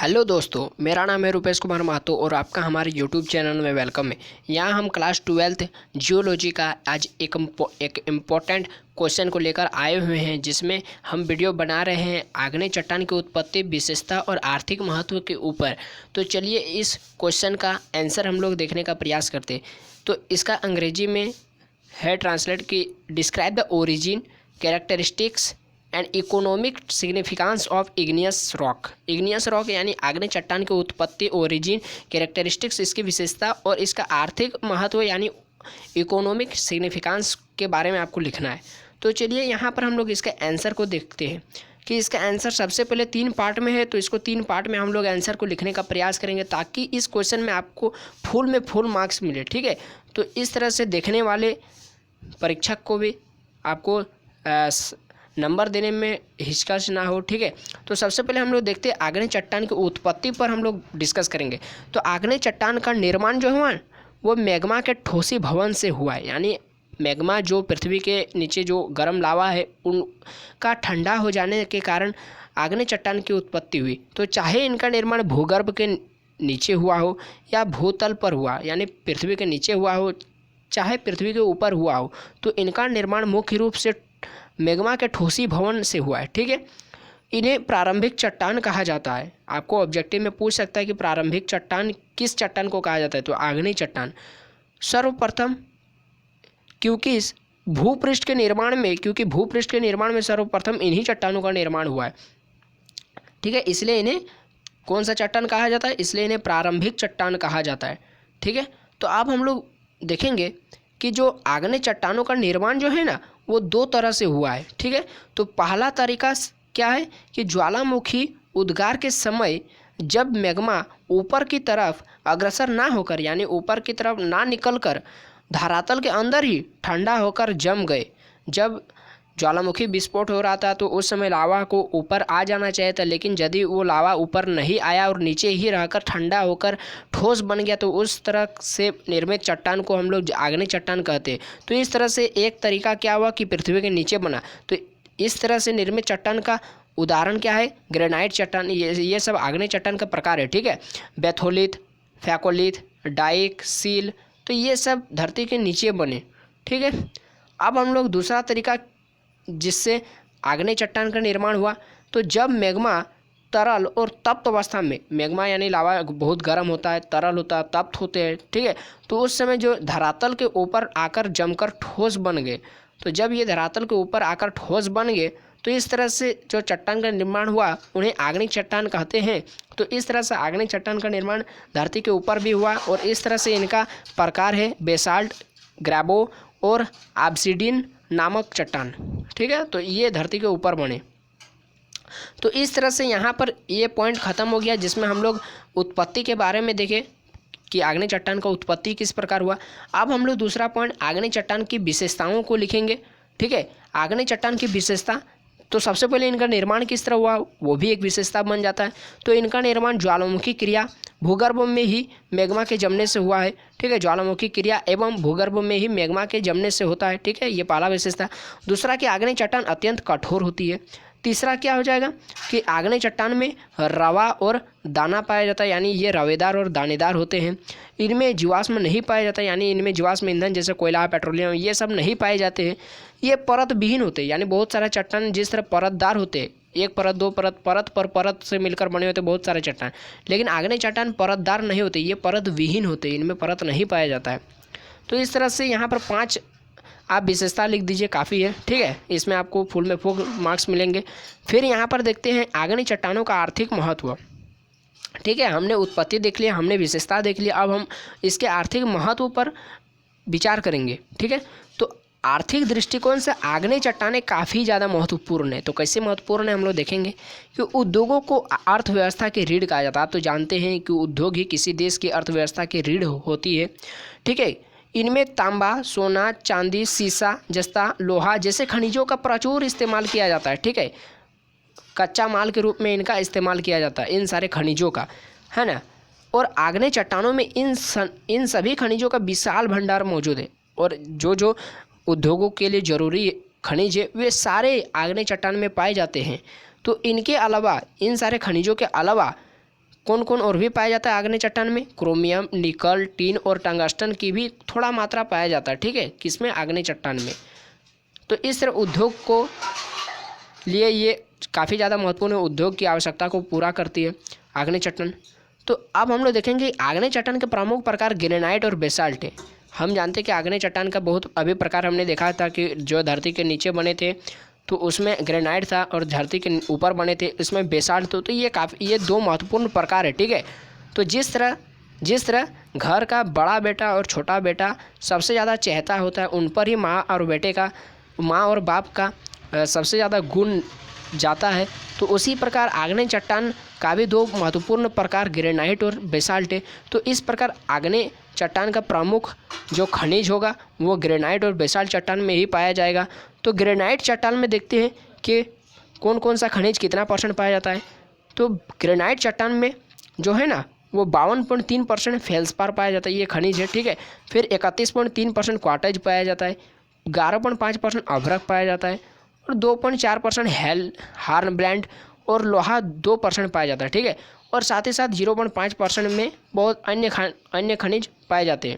Hello दोस्तों, मेरा नाम है रुपेश कुमार महतो और आपका हमारे यूट्यूब चैनल में वेलकम है। यहाँ हम क्लास 12th जियोलॉजी का आज एक इम्पोर्टेंट क्वेश्चन को लेकर आए हुए हैं, जिसमें हम वीडियो बना रहे हैं आग्नेय चट्टान की उत्पत्ति, विशेषता और आर्थिक महत्व के ऊपर। तो चलिए इस क्वेश्चन का आंसर हम लोग देखने का प्रयास करते हैं। तो इसका अंग्रेजी में है ट्रांसलेट की describe the origin, characteristics and economic significance of igneous rock. Igneous rock यानी आग्नेय चट्टान की उत्पत्ति, ओरिजिन, कैरेक्टरिस्टिक्स इसकी विशेषता और इसका आर्थिक महत्व यानी इकोनॉमिक सिग्निफिकेंस के बारे में आपको लिखना है। तो चलिए यहाँ पर हम लोग इसके आंसर को देखते हैं कि इसका आंसर सबसे पहले 3 पार्ट में है। तो इसको 3 पार्ट में हम लोग आंसर को लिखने का प्रयास करेंगे ताकि इस क्वेश्चन में आपको फुल मार्क्स मिले। ठीक है, तो इस तरह से देखने वाले परीक्षक को भी आपको नंबर देने में हिचकिचाहट ना हो। ठीक है, तो सबसे पहले हम लोग देखते हैं आग्नेय चट्टान की उत्पत्ति पर हम लोग डिस्कस करेंगे। तो आग्नेय चट्टान का निर्माण जो हुआ वो मैग्मा के ठोसी भवन से हुआ है, यानी मैग्मा जो पृथ्वी के नीचे जो गर्म लावा है उनका ठंडा हो जाने के कारण आग्नेय चट्टान की उत्पत्ति हुई। तो चाहे इनका निर्माण भूगर्भ के नीचे हुआ हो या भूतल पर हुआ यानी पृथ्वी के नीचे हुआ हो, चाहे पृथ्वी के ऊपर हुआ हो, तो इनका निर्माण मुख्य रूप से मैग्मा के ठोसी भवन से हुआ है। ठीक है, इन्हें प्रारंभिक चट्टान कहा जाता है। आपको ऑब्जेक्टिव में पूछ सकता है कि प्रारंभिक चट्टान किस चट्टान को कहा जाता है, तो आग्नेय चट्टान सर्वप्रथम, क्योंकि भूपृष्ठ के निर्माण में सर्वप्रथम इन्हीं चट्टानों का निर्माण हुआ है। ठीक है, इसलिए इन्हें कौन सा चट्टान कहा जाता है, इसलिए इन्हें प्रारंभिक चट्टान कहा जाता है। ठीक है, तो अब हम लोग देखेंगे कि जो आग्नेय चट्टानों का निर्माण जो है ना वो 2 तरह से हुआ है। ठीक है, तो पहला तरीका क्या है कि ज्वालामुखी उद्गार के समय जब मैग्मा ऊपर की तरफ अग्रसर ना होकर यानी ऊपर की तरफ ना निकलकर धरातल के अंदर ही ठंडा होकर जम गए। जब ज्वालामुखी विस्फोट हो रहा था तो उस समय लावा को ऊपर आ जाना चाहिए था, लेकिन यदि वो लावा ऊपर नहीं आया और नीचे ही रहकर ठंडा होकर ठोस बन गया तो उस तरह से निर्मित चट्टान को हम लोग आग्नेय चट्टान कहते हैं। तो इस तरह से एक तरीका क्या हुआ कि पृथ्वी के नीचे बना। तो इस तरह से निर्मित चट्टान का उदाहरण क्या है, ग्रेनाइट चट्टान, ये सब आग्नेय चट्टान का प्रकार है। ठीक है, बैथोलिथ, फैकोलिथ, डाइक, सील, तो ये सब धरती के नीचे बने। ठीक है, अब हम लोग दूसरा तरीका जिससे आग्नेय चट्टान का निर्माण हुआ, तो जब मैग्मा तरल और तप्त अवस्था में, मैग्मा यानी लावा बहुत गर्म होता है, तरल होता है, तप्त होते हैं। ठीक है, तो उस समय जो धरातल के ऊपर आकर जमकर ठोस बन गए, तो जब ये धरातल के ऊपर आकर ठोस बन गए तो इस तरह से जो चट्टान का निर्माण हुआ उन्हें आग्नेय चट्टान कहते हैं। तो इस तरह से आग्नेय चट्टान का निर्माण धरती के ऊपर भी हुआ और इस तरह से इनका प्रकार है बेसाल्ट, ग्रेबो और ऑब्सिडियन नामक चट्टान। ठीक है, तो ये धरती के ऊपर बने। तो इस तरह से यहाँ पर ये पॉइंट ख़त्म हो गया जिसमें हम लोग उत्पत्ति के बारे में देखें कि आग्नेय चट्टान का उत्पत्ति किस प्रकार हुआ। अब हम लोग दूसरा पॉइंट आग्नेय चट्टान की विशेषताओं को लिखेंगे। ठीक है, आग्नेय चट्टान की विशेषता, तो सबसे पहले इनका निर्माण किस तरह हुआ वो भी एक विशेषता बन जाता है। तो इनका निर्माण ज्वालामुखी क्रिया भूगर्भ में ही मैग्मा के जमने से हुआ है। ठीक है, ज्वालामुखी क्रिया एवं भूगर्भ में ही मैग्मा के जमने से होता है। ठीक है, ये पहला विशेषता। दूसरा कि आग्नेय चट्टान अत्यंत कठोर होती है। तीसरा क्या हो जाएगा कि आग्नेय चट्टान में रवा और दाना पाया जाता है, यानी ये रवेदार और दानेदार होते हैं। इनमें जीवाश्म नहीं पाया जाता, यानी इनमें जीवाश्म ईंधन जैसे कोयला, पेट्रोलियम ये सब नहीं पाए जाते हैं। ये परत विहीन होते हैं, यानी बहुत सारे चट्टान जिस तरह परतदार होते हैं, एक परत, 2 परत, परत पर परत से मिलकर बने होते बहुत सारे चट्टान, लेकिन आग्नेय चट्टान परतदार नहीं होते, ये परत विहीन होते, इनमें परत नहीं पाया जाता है। तो इस तरह से यहाँ पर 5 आप विशेषता लिख दीजिए, काफ़ी है। ठीक है, इसमें आपको फुल मार्क्स मिलेंगे। फिर यहाँ पर देखते हैं आग्नेय चट्टानों का आर्थिक महत्व। ठीक है, हमने उत्पत्ति देख लिया, हमने विशेषता देख लिया, अब हम इसके आर्थिक महत्व पर विचार करेंगे। ठीक है, तो आर्थिक दृष्टिकोण से आग्नेय चट्टानें काफ़ी ज़्यादा महत्वपूर्ण है। तो कैसे महत्वपूर्ण है हम लोग देखेंगे कि उद्योगों को अर्थव्यवस्था की रीढ़ कहा जाता है। आप तो जानते हैं कि उद्योग ही किसी देश की अर्थव्यवस्था की रीढ़ होती है। ठीक है, इनमें तांबा, सोना, चांदी, सीसा, जस्ता, लोहा जैसे खनिजों का प्रचुर इस्तेमाल किया जाता है। ठीक है, कच्चा माल के रूप में इनका इस्तेमाल किया जाता है, इन सारे खनिजों का, है ना। और आग्नेय चट्टानों में इन सभी खनिजों का विशाल भंडार मौजूद है और जो उद्योगों के लिए ज़रूरी खनिज है वे सारे आग्नेय चट्टान में पाए जाते हैं। तो इनके अलावा, इन सारे खनिजों के अलावा कौन कौन और भी पाया जाता है आग्नेय चट्टान में? क्रोमियम, निकल, टीन और टंगस्टन की भी थोड़ा मात्रा पाया जाता है, ठीक है, किसमें? आग्नेय चट्टान में। तो इस तरह उद्योग को लिए ये काफ़ी ज़्यादा महत्वपूर्ण उद्योग की आवश्यकता को पूरा करती है आग्नेय चट्टान। तो अब हम लोग देखेंगे आग्नेय चट्टान के प्रमुख प्रकार ग्रेनाइट और बेसाल्ट है। हम जानते हैं कि आग्नेय चट्टान का बहुत अभी प्रकार हमने देखा था कि जो धरती के नीचे बने थे तो उसमें ग्रेनाइट था और धरती के ऊपर बने थे इसमें बेसाल्ट था। तो ये दो महत्वपूर्ण प्रकार है, ठीक है। तो जिस तरह घर का बड़ा बेटा और छोटा बेटा सबसे ज़्यादा चहेता होता है, उन पर ही माँ और बाप का सबसे ज़्यादा गुण जाता है। तो उसी प्रकार आग्नेय चट्टान का भी दो महत्वपूर्ण प्रकार ग्रेनाइट और बेसाल्ट है। तो इस प्रकार आग्नेय चट्टान का प्रमुख जो खनिज होगा वो ग्रेनाइट और बेसाल्ट चट्टान में ही पाया जाएगा। तो ग्रेनाइट चट्टान में देखते हैं कि कौन कौन सा खनिज कितना % पाया जाता है। तो ग्रेनाइट चट्टान में जो है ना वो 52.3% फेल्सपार पाया जाता है, ये खनिज है, ठीक है। फिर 31.3% क्वार्टाइज पाया जाता है, 11.5% अभ्रक पाया जाता है और 2.4% हार्नब्लैंड और लोहा 2% पाया जाता है, ठीक है। और साथ ही साथ 0.5% में बहुत अन्य खनिज पाए जाते हैं।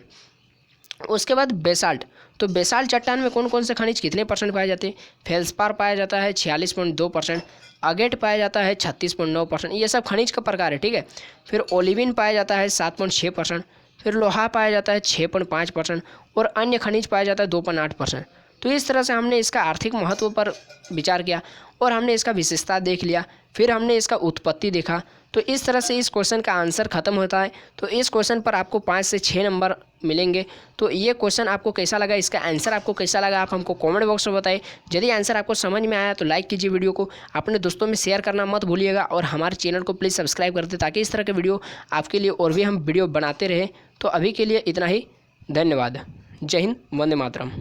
उसके बाद बेसाल्ट। तो बेसाल्ट चट्टान में कौन कौन से खनिज कितने % पाए जाते हैं? फेल्सपार पाया जाता है 46.2%, अगेट पाया जाता है 36.9%, ये सब खनिज का प्रकार है, ठीक है। फिर ओलिविन पाया जाता है 7.6%, फिर लोहा पाया जाता है 6.5% और अन्य खनिज पाया जाता है 2.8%। तो इस तरह से हमने इसका आर्थिक महत्व पर विचार किया और हमने इसका विशेषता देख लिया, फिर हमने इसका उत्पत्ति देखा। तो इस तरह से इस क्वेश्चन का आंसर खत्म होता है। तो इस क्वेश्चन पर आपको 5 से 6 नंबर मिलेंगे। तो ये क्वेश्चन आपको कैसा लगा, इसका आंसर आपको कैसा लगा, आप हमको कमेंट बॉक्स में बताइए। यदि आंसर आपको समझ में आया तो लाइक कीजिए, वीडियो को अपने दोस्तों में शेयर करना मत भूलिएगा और हमारे चैनल को प्लीज़ सब्सक्राइब कर दें ताकि इस तरह के वीडियो आपके लिए और भी हम वीडियो बनाते रहें। तो अभी के लिए इतना ही, धन्यवाद। जय हिंद, वंदे मातरम।